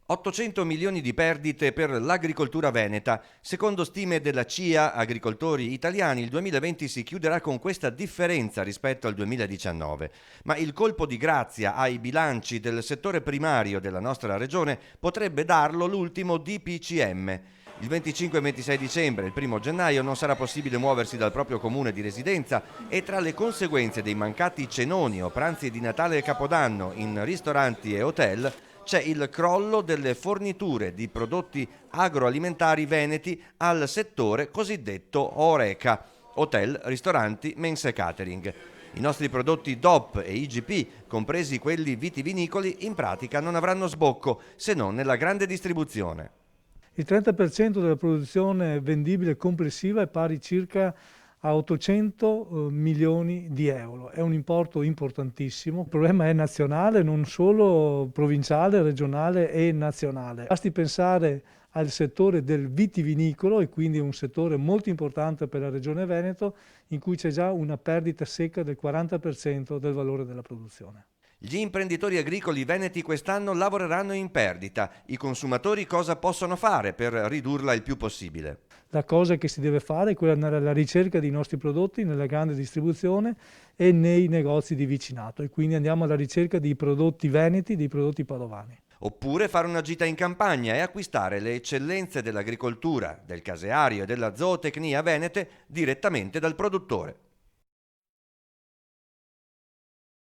800 milioni di perdite per l'agricoltura veneta. Secondo stime della CIA Agricoltori Italiani, il 2020 si chiuderà con questa differenza rispetto al 2019. Ma il colpo di grazia ai bilanci del settore primario della nostra regione potrebbe darlo l'ultimo DPCM. Il 25 e 26 dicembre e il 1 gennaio non sarà possibile muoversi dal proprio comune di residenza e tra le conseguenze dei mancati cenoni o pranzi di Natale e Capodanno in ristoranti e hotel c'è il crollo delle forniture di prodotti agroalimentari veneti al settore cosiddetto Horeca, hotel, ristoranti, mense catering. I nostri prodotti DOP e IGP, compresi quelli vitivinicoli, in pratica non avranno sbocco se non nella grande distribuzione. Il 30% della produzione vendibile complessiva è pari circa a 800 milioni di euro. È un importo importantissimo. Il problema è nazionale, non solo provinciale, regionale e nazionale. Basti pensare al settore del vitivinicolo, e quindi un settore molto importante per la Regione Veneto, in cui c'è già una perdita secca del 40% del valore della produzione. Gli imprenditori agricoli veneti quest'anno lavoreranno in perdita. I consumatori cosa possono fare per ridurla il più possibile? La cosa che si deve fare è quella di andare alla ricerca dei nostri prodotti nella grande distribuzione e nei negozi di vicinato, e quindi andiamo alla ricerca dei prodotti veneti, dei prodotti padovani. Oppure fare una gita in campagna e acquistare le eccellenze dell'agricoltura, del caseario e della zootecnia venete direttamente dal produttore.